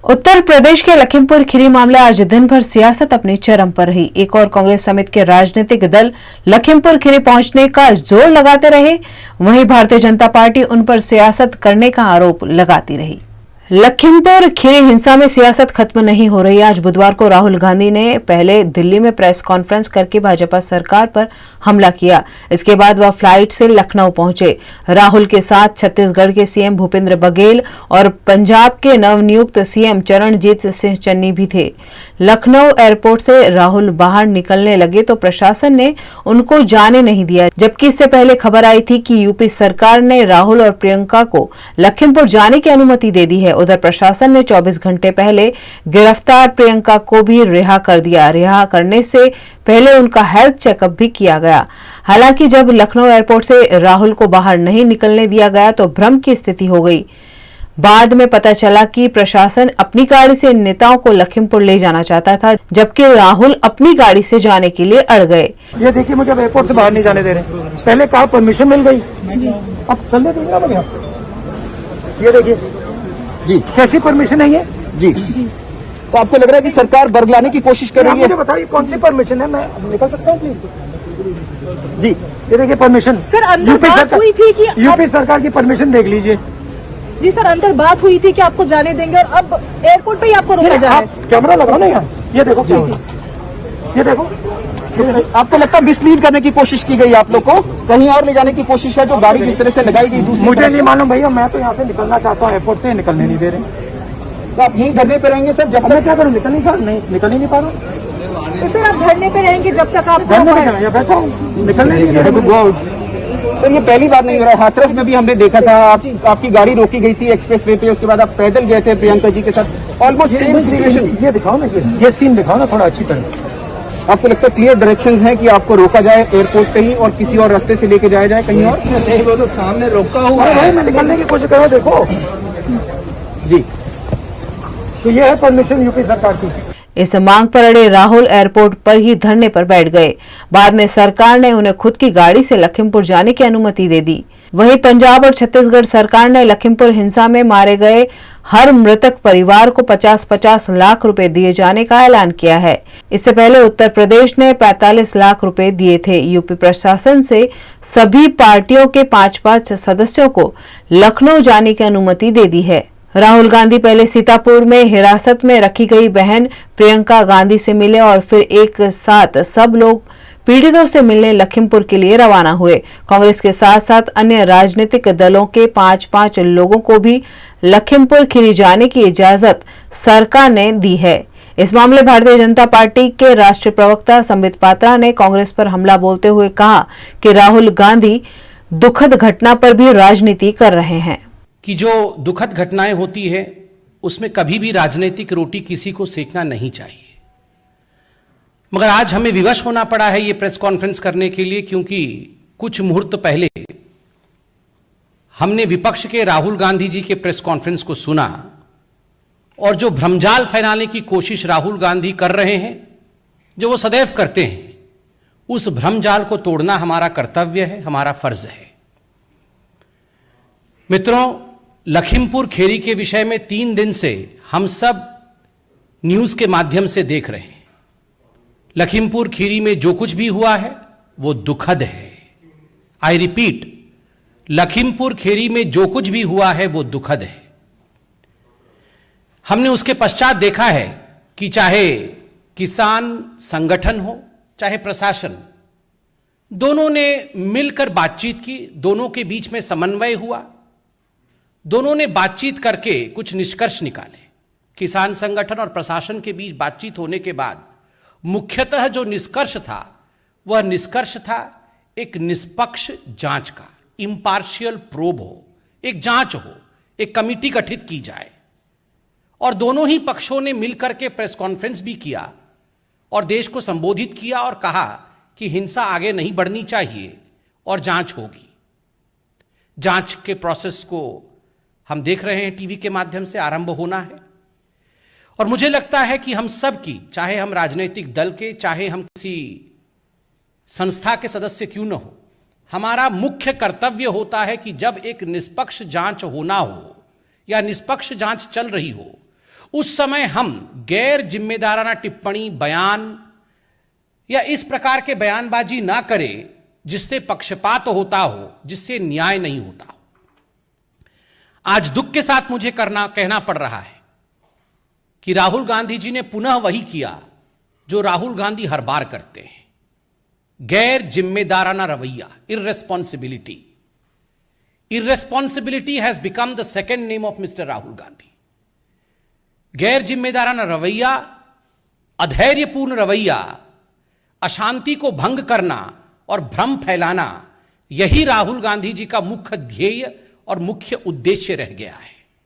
उत्तर प्रदेश के लखीमपुर खीरी मामले आज दिन भर सियासत अपने चरम पर रही। एक और कांग्रेस समेत के राजनीतिक दल लखीमपुर खीरी पहुंचने का जोर लगाते रहे, वहीं भारतीय जनता पार्टी उन पर सियासत करने का आरोप लगाती रही। लखीमपुर खीरी हिंसा में सियासत खत्म नहीं हो रही। आज बुधवार को राहुल गांधी ने पहले दिल्ली में प्रेस कॉन्फ्रेंस करके भाजपा सरकार पर हमला किया। इसके बाद वह फ्लाइट से लखनऊ पहुंचे। राहुल के साथ छत्तीसगढ़ के सीएम भूपेंद्र बघेल और पंजाब के नवनियुक्त सीएम चरणजीत सिंह चन्नी भी थे। लखनऊ एयरपोर्ट से राहुल बाहर निकलने लगे तो प्रशासन ने उनको जाने नहीं दिया, जबकि इससे पहले खबर आई थी कि यूपी सरकार ने राहुल और प्रियंका को लखीमपुर जाने की अनुमति दे दी है। उधर प्रशासन ने 24 घंटे पहले गिरफ्तार प्रियंका को भी रिहा कर दिया। रिहा करने से पहले उनका हेल्थ चेकअप भी किया गया। हालांकि जब लखनऊ एयरपोर्ट से राहुल को बाहर नहीं निकलने दिया गया तो भ्रम की स्थिति हो गई। बाद में पता चला कि प्रशासन अपनी गाड़ी से इन नेताओं को लखीमपुर ले जाना चाहता था, जबकि राहुल अपनी गाड़ी से जाने के लिए अड़ गए। ये देखिए, मुझे एयरपोर्ट से बाहर नहीं जाने दे रहे। पहले कहा परमिशन मिल गई, अब चलने देंगे मुझे। ये देखिए जी, कैसी परमिशन है ये जी। तो आपको लग रहा है कि सरकार बरगलाने की कोशिश कर रही है? मुझे बताइए कौन सी परमिशन है, मैं निकल सकता हूँ प्लीज? जी, ये देखिए परमिशन। सर, अंदर बात हुई थी कि यूपी सरकार की परमिशन देख लीजिए। जी सर, अंदर बात हुई थी कि आपको जाने देंगे और अब एयरपोर्ट पे ही आपको रोका जा रहा है। कैमरा लगाओ ना यहाँ, ये देखो क्या हुआ। ये देखो, आपको लगता है मिसलीड करने की कोशिश की गई, आप लोग को कहीं और ले जाने की कोशिश है, जो गाड़ी जिस तरह से लगाई गई दूसरी मुझे नहीं मालूम भैया, मैं तो यहाँ से निकलना चाहता हूँ, एयरपोर्ट से निकलने नहीं दे रहे। तो आप यहीं धरने पे रहेंगे सर जब मैं तक? क्या करूँ, निकल नहीं पा रहा हूँ। तो सर, आप धरने पे रहेंगे जब तक आप बैठा हूँ, निकलने नहीं दे रहे। सर, ये पहली बार नहीं हो रहा है। हाथरस में भी हमने देखा था, आपकी गाड़ी रोकी गई थी एक्सप्रेस वे पे, उसके बाद आप पैदल गए थे प्रियंका जी के साथ। Almost same situation. ये दिखाओ ना, ये सीन दिखाओ ना थोड़ा अच्छी तरह। आपको लगता है क्लियर डायरेक्शंस हैं कि आपको रोका जाए एयरपोर्ट पे ही और किसी और रास्ते से लेके जाया जाए कहीं और? वो तो सामने रोका हुआ है, मैं निकलने की कोशिश कर रहा हूँ, देखो जी। तो ये है परमिशन यूपी सरकार की। इस मांग पर अड़े राहुल एयरपोर्ट पर ही धरने पर बैठ गए। बाद में सरकार ने उन्हें खुद की गाड़ी से लखीमपुर जाने की अनुमति दे दी। वहीं पंजाब और छत्तीसगढ़ सरकार ने लखीमपुर हिंसा में मारे गए हर मृतक परिवार को 50-50 लाख रुपए दिए जाने का ऐलान किया है। इससे पहले उत्तर प्रदेश ने 45 लाख रुपए दिए थे। यूपी प्रशासन से सभी पार्टियों के 5-5 सदस्यों को लखनऊ जाने की अनुमति दे दी है। राहुल गांधी पहले सीतापुर में हिरासत में रखी गई बहन प्रियंका गांधी से मिले और फिर एक साथ सब लोग पीड़ितों से मिलने लखीमपुर के लिए रवाना हुए। कांग्रेस के साथ साथ अन्य राजनीतिक दलों के 5-5 लोगों को भी लखीमपुर खीरी जाने की इजाजत सरकार ने दी है। इस मामले भारतीय जनता पार्टी के राष्ट्रीय प्रवक्ता संबित पात्रा ने कांग्रेस पर हमला बोलते हुए कहा कि राहुल गांधी दुखद घटना पर भी राजनीति कर रहे हैं। कि जो दुखद घटनाएं होती है उसमें कभी भी राजनीतिक रोटी किसी को सेकना नहीं चाहिए, मगर आज हमें विवश होना पड़ा है ये प्रेस कॉन्फ्रेंस करने के लिए, क्योंकि कुछ मुहूर्त पहले हमने विपक्ष के राहुल गांधी जी के प्रेस कॉन्फ्रेंस को सुना और जो भ्रमजाल फैलाने की कोशिश राहुल गांधी कर रहे हैं, जो वो सदैव करते हैं, उस भ्रमजाल को तोड़ना हमारा कर्तव्य है, हमारा फर्ज है। मित्रों, लखीमपुर खीरी के विषय में 3 दिन से हम सब न्यूज के माध्यम से देख रहे हैं। लखीमपुर खीरी में जो कुछ भी हुआ है वो दुखद है। आई रिपीट, लखीमपुर खीरी में जो कुछ भी हुआ है वो दुखद है। हमने उसके पश्चात देखा है कि चाहे किसान संगठन हो चाहे प्रशासन, दोनों ने मिलकर बातचीत की, दोनों के बीच में समन्वय हुआ, दोनों ने बातचीत करके कुछ निष्कर्ष निकाले। किसान संगठन और प्रशासन के बीच बातचीत होने के बाद मुख्यतः जो निष्कर्ष था वह निष्कर्ष था एक निष्पक्ष जांच का, इंपार्शियल प्रोब हो, एक जांच हो, एक कमिटी गठित की जाए। और दोनों ही पक्षों ने मिलकर के प्रेस कॉन्फ्रेंस भी किया और देश को संबोधित किया और कहा कि हिंसा आगे नहीं बढ़नी चाहिए और जांच होगी। जांच के प्रोसेस को हम देख रहे हैं, टीवी के माध्यम से आरंभ होना है। और मुझे लगता है कि हम सब की, चाहे हम राजनीतिक दल के, चाहे हम किसी संस्था के सदस्य क्यों न हो, हमारा मुख्य कर्तव्य होता है कि जब एक निष्पक्ष जांच होना हो या निष्पक्ष जांच चल रही हो, उस समय हम गैर जिम्मेदाराना टिप्पणी, बयान या इस प्रकार के बयानबाजी ना करें जिससे पक्षपात होता हो, जिससे न्याय नहीं होता हो। आज दुख के साथ मुझे कहना पड़ रहा है कि राहुल गांधी जी ने पुनः वही किया जो राहुल गांधी हर बार करते हैं, गैर जिम्मेदाराना रवैया, irresponsibility. Irresponsibility has become the second name of mister Rahul Gandhi. गैर जिम्मेदाराना रवैया, अधैर्यपूर्ण रवैया, अशांति को भंग करना और भ्रम फैलाना, यही राहुल गांधी जी का मुख्य ध्येय और मुख्य उद्देश्य रह गया है।